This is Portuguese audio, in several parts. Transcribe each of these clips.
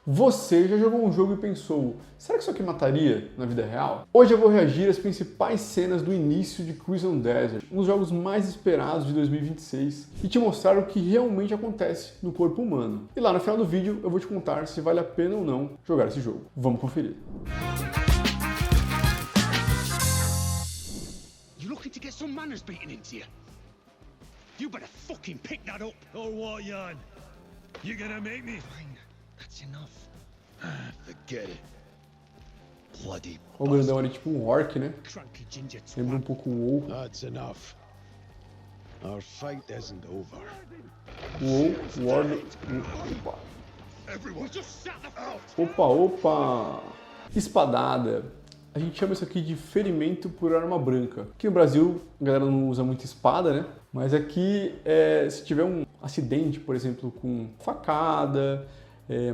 Você já jogou um jogo e pensou, será que isso aqui mataria na vida real? Hoje eu vou reagir às principais cenas do início de Crimson Desert, um dos jogos mais esperados de 2026, e te mostrar o que realmente acontece no corpo humano. E lá no final do vídeo eu vou te contar se vale a pena ou não jogar esse jogo. Vamos conferir. You looking to get some manners beaten into you? You better fucking pick that up. Or what, Jan? You gonna make me? Fine, that's enough. Forget it. Bloody O grandão ali, tipo um orc, né? cranky ginger Lembra um twat. pouco o WoW. That's enough. Our fight isn't over. O WoW, Everyone just shut the fuck. Opa! Espadada. A gente chama isso aqui de ferimento por arma branca. Aqui no Brasil, a galera não usa muito espada, né? Mas aqui, se tiver um acidente, por exemplo, com facada,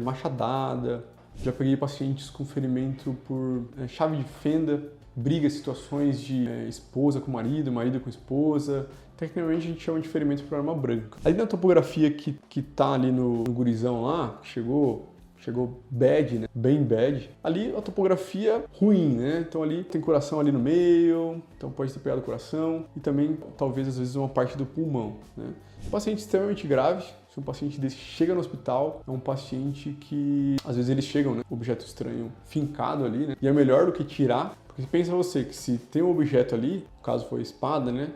machadada, já peguei pacientes com ferimento por chave de fenda, brigas, situações de esposa com marido, marido com esposa. Tecnicamente a gente chama de ferimento por arma branca. Ali na topografia que tá ali no gurizão lá, que chegou bad, né? Bem bad. Ali a topografia ruim, né? Então ali tem coração ali no meio, então pode ter pegado o coração e também talvez às vezes uma parte do pulmão, né? Um paciente extremamente grave, se um paciente desse chega no hospital, é um paciente que às vezes eles chegam, né? Objeto estranho fincado ali, né? E é melhor do que tirar, porque pensa você que se tem um objeto ali, no caso foi a espada, né?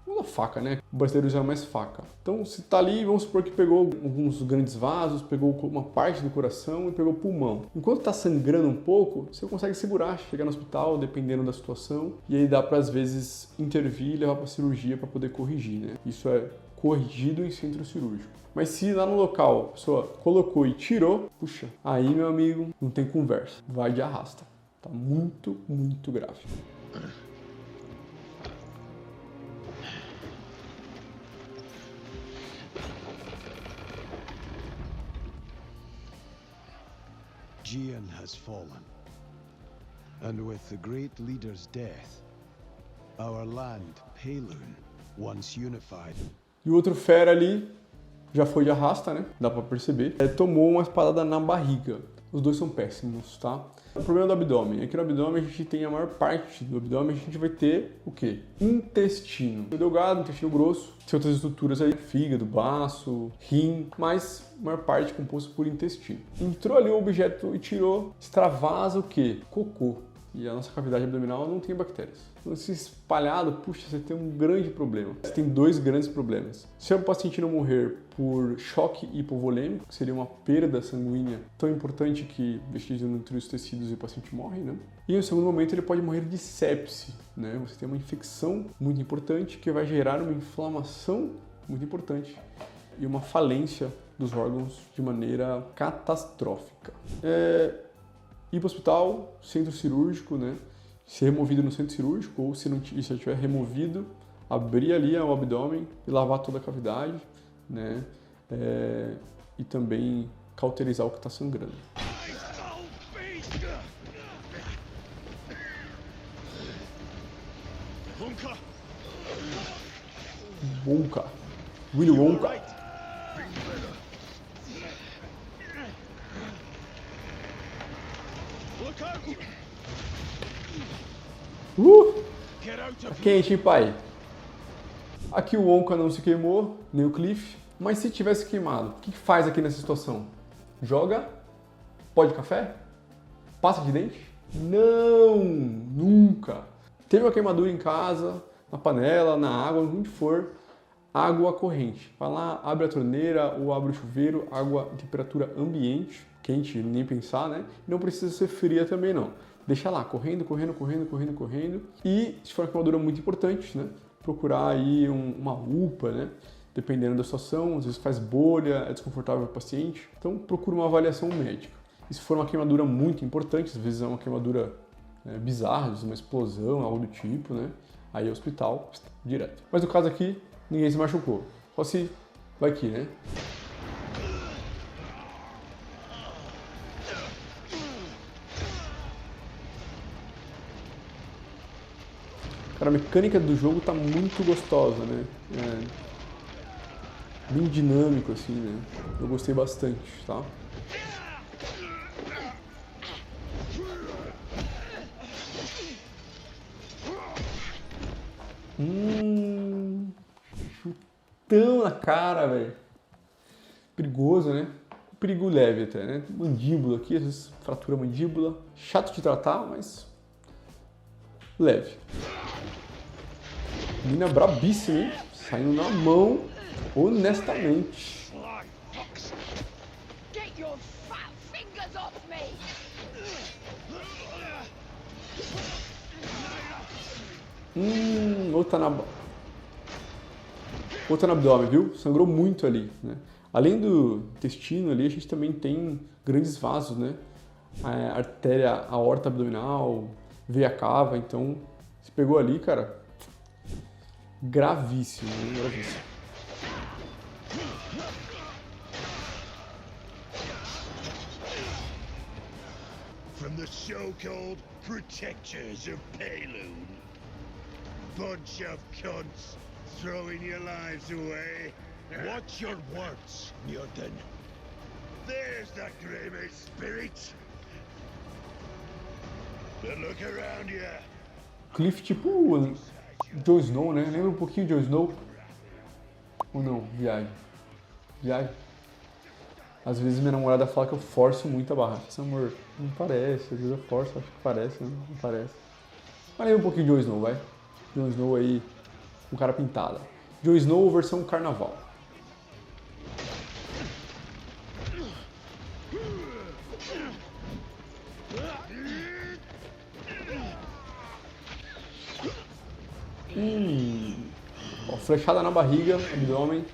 Uma faca, né? O brasileiro usa mais faca. Então, se tá ali, vamos supor que pegou alguns grandes vasos, pegou uma parte do coração e pegou o pulmão. Enquanto tá sangrando um pouco, você consegue segurar, chegar no hospital, dependendo da situação, e aí dá para às vezes intervir e levar para cirurgia para poder corrigir, né? Isso é corrigido em centro cirúrgico. Mas se lá no local a pessoa colocou e tirou, puxa, aí, meu amigo, não tem conversa. Vai de arrasta. Tá muito, muito grave. Jian has fallen. And with the great leader's death, our land, Peilun, once unified. E o outro fera ali já foi de arrasta, né? Dá pra perceber. Tomou uma espadada na barriga. Os dois são péssimos, tá? O problema do abdômen. Aqui no abdômen a gente tem a maior parte do abdômen, a gente vai ter o quê? Intestino. Delgado, intestino grosso, tem outras estruturas aí, fígado, baço, rim, mas a maior parte é composto por intestino. Entrou ali o objeto e tirou, extravasa o quê? Cocô. E a nossa cavidade abdominal não tem bactérias. Então, se espalhado, puxa, você tem um grande problema. Você tem dois grandes problemas. Se o paciente não morrer por choque hipovolêmico, que seria uma perda sanguínea tão importante que deixa de nutrir os tecidos e o paciente morre, né? E no segundo momento ele pode morrer de sepse, né? Você tem uma infecção muito importante que vai gerar uma inflamação muito importante e uma falência dos órgãos de maneira catastrófica. Ir para o hospital, centro cirúrgico, né? Ser removido no centro cirúrgico, ou se não tiver removido, abrir ali o abdômen e lavar toda a cavidade, né? E também cauterizar o que está sangrando. Wonka. Willy Wonka. Tá quente, hein, pai? Aqui o Wonka não se queimou, nem o Cliff. Mas se tivesse queimado, o que faz aqui nessa situação? Joga pó de café? Pasta de dente? Não, nunca. Teve uma queimadura em casa, na panela, na água, onde for, água corrente. Vai lá, abre a torneira ou abre o chuveiro, água em temperatura ambiente, quente, nem pensar, né? Não precisa ser fria também não. Deixa lá, correndo. E se for uma queimadura muito importante, né? Procurar aí uma UPA, né? Dependendo da situação, às vezes faz bolha, é desconfortável para o paciente. Então procura uma avaliação médica. E se for uma queimadura muito importante, às vezes é uma queimadura bizarra, às vezes uma explosão, algo do tipo, né? Aí é hospital, direto. Mas no caso aqui, ninguém se machucou. Só se vai que, né? Cara, a mecânica do jogo tá muito gostosa, né? Bem dinâmico, assim, né? Eu gostei bastante, tá? Chutão na cara, velho. Perigoso, né? Perigo leve até, né? Mandíbula aqui, às vezes fratura a mandíbula. Chato de tratar, mas leve. Mina brabíssima, hein? Saindo na mão, honestamente. Get your fat fingers off me! Outra no abdômen, viu? Sangrou muito ali, né? Além do intestino ali, a gente também tem grandes vasos, né? A artéria aorta abdominal, veia cava, então se pegou ali, cara, gravíssimo, né? Gravíssimo. From the so-called protectors of Payloon. Bunch of cunts throwing your lives away. Watch your words, Newton. There's that Greymane spirit. But look around you. Cliff tipo o Jon Snow, né? Lembra um pouquinho de Jon Snow? Ou não? Viagem. Viagem. Às vezes minha namorada fala que eu forço muito a barra. Esse amor, não parece. Às vezes eu forço, acho que parece, né? Não parece. Mas lembra um pouquinho de Jon Snow, vai. Jon Snow aí, com cara pintada. Jon Snow versão carnaval. Ó, flechada na barriga, abdômen.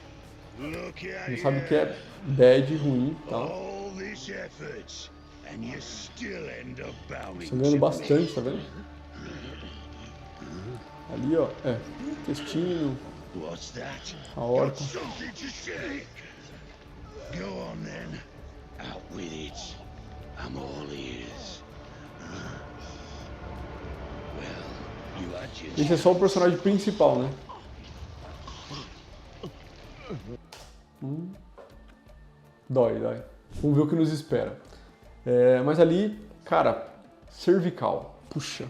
Look at Não sabe o que é bad, ruim e tal. all this effort, and you still end up bowing Sangrando to bastante, tá vendo? Ali, ó, intestino, me. What's that? aorta. Got something to say? Go on then. Out with it. I'm all ears. Well, you had your Esse é só o personagem principal, né? Dói, dói. Vamos ver o que nos espera. Mas ali, cara, cervical. Puxa,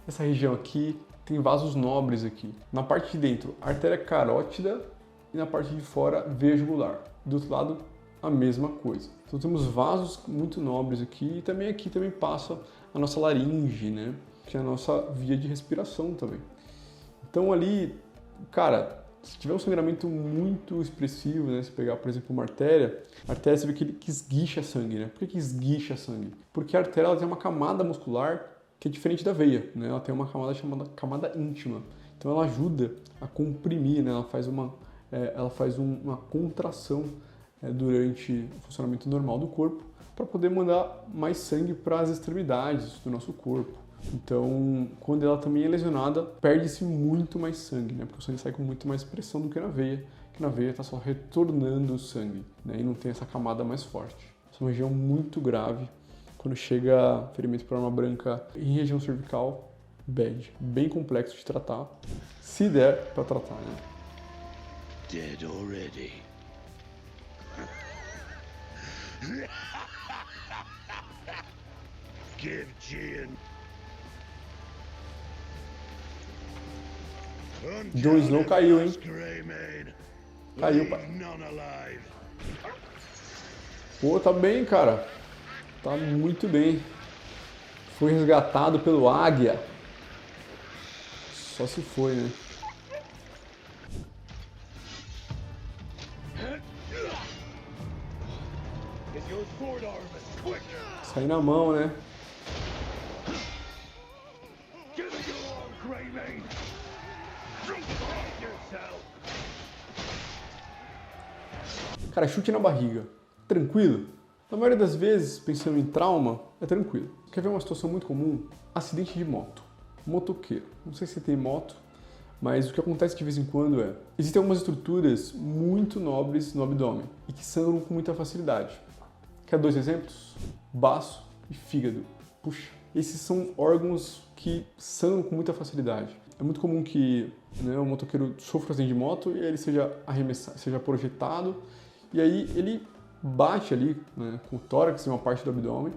essa região aqui tem vasos nobres aqui. Na parte de dentro, artéria carótida e na parte de fora, veia jugular. Do outro lado, a mesma coisa. Então temos vasos muito nobres aqui e também aqui também passa a nossa laringe, né? Que é a nossa via de respiração também. Então ali, cara, se tiver um sangramento muito expressivo, né? Se pegar, por exemplo, uma artéria, a artéria você vê que esguicha sangue, né? Por que esguicha sangue? Porque a artéria ela tem uma camada muscular que é diferente da veia, né? Ela tem uma camada chamada camada íntima. Então ela ajuda a comprimir, né? Ela faz uma contração durante o funcionamento normal do corpo para poder mandar mais sangue para as extremidades do nosso corpo. Então, quando ela também é lesionada, perde-se muito mais sangue, né? Porque o sangue sai com muito mais pressão do que na veia está só retornando o sangue, né? E não tem essa camada mais forte. Essa é uma região muito grave. Quando chega ferimento por arma branca em região cervical, bad. Bem complexo de tratar, se der para tratar, né? dead already. Give Gian. Jon Snow caiu, hein? Caiu, pai. Pô, tá bem, cara. Tá muito bem. Foi resgatado pelo Águia. Só se foi, né? Sair na mão, né? Cara, chute na barriga. Tranquilo? Na maioria das vezes, pensando em trauma, é tranquilo. Quer ver uma situação muito comum? Acidente de moto. Motoqueiro. Não sei se tem moto, mas o que acontece de vez em quando é... Existem algumas estruturas muito nobres no abdômen e que sangram com muita facilidade. Quer 2 exemplos? Baço e fígado. Puxa, esses são órgãos que sangram com muita facilidade. É muito comum que o motoqueiro sofra acidente de moto e ele seja arremessado, seja projetado, e aí ele bate ali, né, com o tórax em uma parte do abdômen,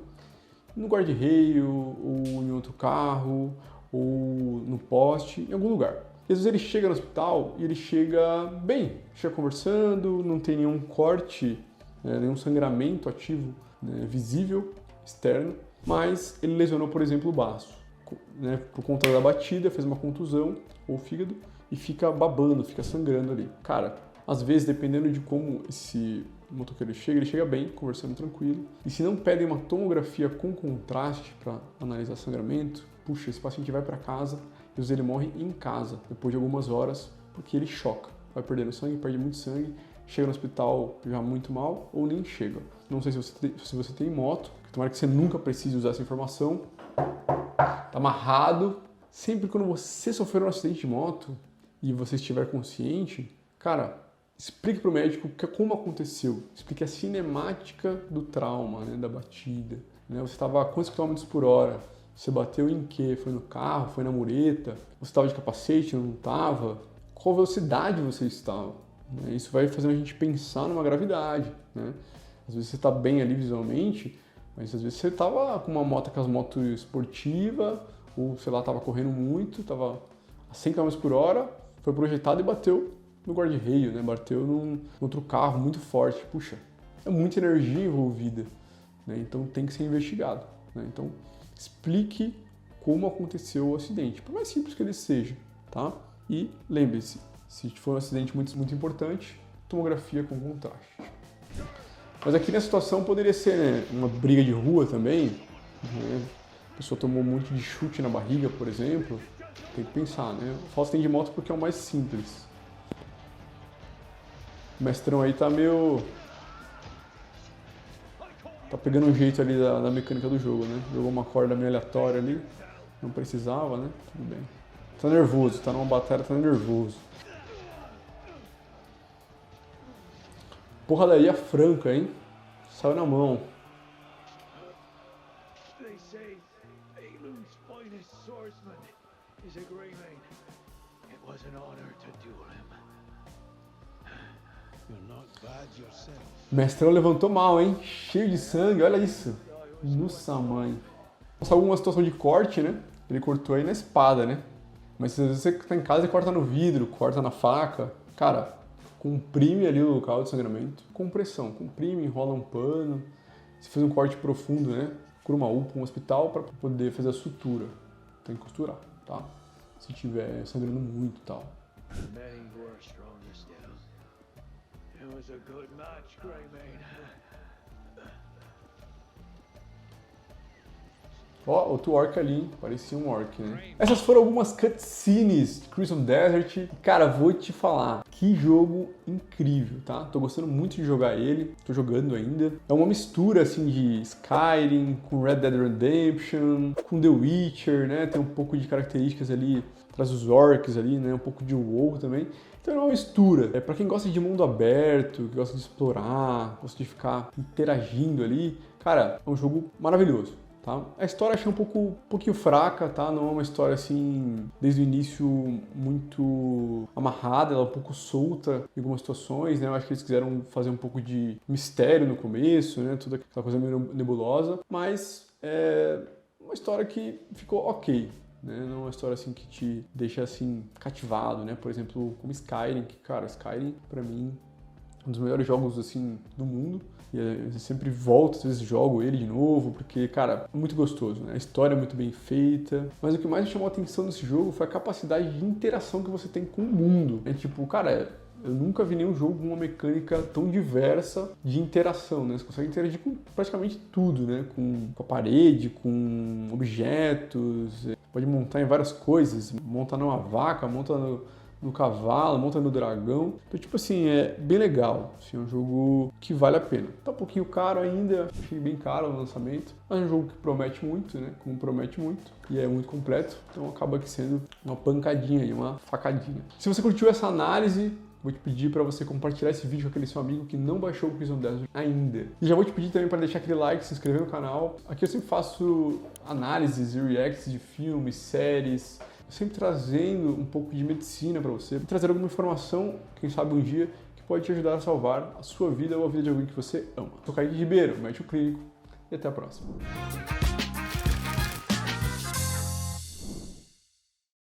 no guarda-reio, ou em outro carro, ou no poste, em algum lugar. E às vezes ele chega no hospital e ele chega bem, chega conversando, não tem nenhum corte, nenhum sangramento ativo, né, visível, externo, mas ele lesionou, por exemplo, o baço, né, por conta da batida, fez uma contusão, ou fígado, e fica babando, fica sangrando ali. Cara, às vezes, dependendo de como esse motoqueiro chega, ele chega bem, conversando tranquilo. E se não pedem uma tomografia com contraste para analisar sangramento, puxa, esse paciente vai para casa e às vezes ele morre em casa, depois de algumas horas, porque ele choca. Vai perdendo sangue, perde muito sangue, chega no hospital já muito mal ou nem chega. Não sei se você tem moto, tomara que você nunca precise usar essa informação. Tá amarrado. Sempre quando você sofrer um acidente de moto e você estiver consciente, cara, explique para o médico como aconteceu. Explique a cinemática do trauma, né, da batida. Né? Você estava a quantos quilômetros por hora? Você bateu em quê? Foi no carro? Foi na mureta? Você estava de capacete? Não estava? Qual velocidade você estava? Né? Isso vai fazer a gente pensar numa gravidade. Né? Às vezes você está bem ali visualmente, mas às vezes você estava com uma moto, aquelas motos esportivas, ou sei lá, estava correndo muito, estava a 100 km por hora, foi projetado e bateu no guarda-reio, né? Bateu num outro carro muito forte. Puxa, é muita energia envolvida, né? Então tem que ser investigado, né? Então explique como aconteceu o acidente, por mais simples que ele seja, tá? E lembre-se, se for um acidente muito, muito importante, tomografia com contraste. Mas aqui nessa situação poderia ser, né, uma briga de rua também, né? A pessoa tomou um monte de chute na barriga, por exemplo. Tem que pensar, né? Eu falo acidente de moto porque é o mais simples. O mestrão aí tá meio... tá pegando um jeito ali da mecânica do jogo, né? Jogou uma corda meio aleatória ali. Não precisava, né? Tudo bem. Tá nervoso, tá numa batalha, tá nervoso. Porradaria franca, hein? Saiu na mão. They say Eilun's finest swordsman is a Greymane. It was an honor to duel him. You're not bad yourself. O mestrão levantou mal, hein? Cheio de sangue, olha isso. Nossa mãe. Só alguma situação de corte, né? Ele cortou aí na espada, né? Mas às vezes você tá em casa e corta no vidro, corta na faca. Cara, comprime ali o local de sangramento. Compressão, comprime, enrola um pano. Se fez um corte profundo, né? Cura uma UPA, um hospital para poder fazer a sutura. Tem que costurar, tá? Se tiver sangrando muito e tal. Many were stronger still. It was a good match, Greymane. Ó, outro orc ali, hein? Parecia um orc, né? Essas foram algumas cutscenes de Crimson Desert. Cara, vou te falar, que jogo incrível, tá? Tô gostando muito de jogar ele, tô jogando ainda. É uma mistura, assim, de Skyrim com Red Dead Redemption, com The Witcher, né? Tem um pouco de características ali, traz os orcs ali, né? Um pouco de WoW também. Então é uma mistura. É pra quem gosta de mundo aberto, que gosta de explorar, gosta de ficar interagindo ali. Cara, é um jogo maravilhoso. Tá? A história eu achei um pouquinho fraca, tá? Não é uma história assim, desde o início, muito amarrada, ela é um pouco solta em algumas situações, né? Eu acho que eles quiseram fazer um pouco de mistério no começo, né? Toda aquela coisa meio nebulosa, mas é uma história que ficou ok, né? Não é uma história assim que te deixa assim cativado, né? Por exemplo, como Skyrim, que, cara, Skyrim pra mim é um dos melhores jogos assim do mundo. E eu sempre volto, às vezes jogo ele de novo, porque, cara, é muito gostoso, né? A história é muito bem feita. Mas o que mais me chamou a atenção nesse jogo foi a capacidade de interação que você tem com o mundo. É tipo, cara, eu nunca vi nenhum jogo com uma mecânica tão diversa de interação, né? Você consegue interagir com praticamente tudo, né? Com a parede, com objetos, pode montar em várias coisas, monta numa vaca, monta no cavalo, monta no dragão. Então, tipo assim, é bem legal. Assim, é um jogo que vale a pena. Tá um pouquinho caro ainda, achei bem caro o lançamento, mas é um jogo que promete muito, né? Como promete muito. E é muito completo, então acaba aqui sendo uma pancadinha, uma facadinha. Se você curtiu essa análise, vou te pedir para você compartilhar esse vídeo com aquele seu amigo que não baixou o Crimson Desert ainda. E já vou te pedir também para deixar aquele like, se inscrever no canal. Aqui eu sempre faço análises e reacts de filmes, séries, sempre trazendo um pouco de medicina para você, e trazer alguma informação, quem sabe um dia, que pode te ajudar a salvar a sua vida ou a vida de alguém que você ama. Sou Kaique Ribeiro, médico clínico, e até a próxima.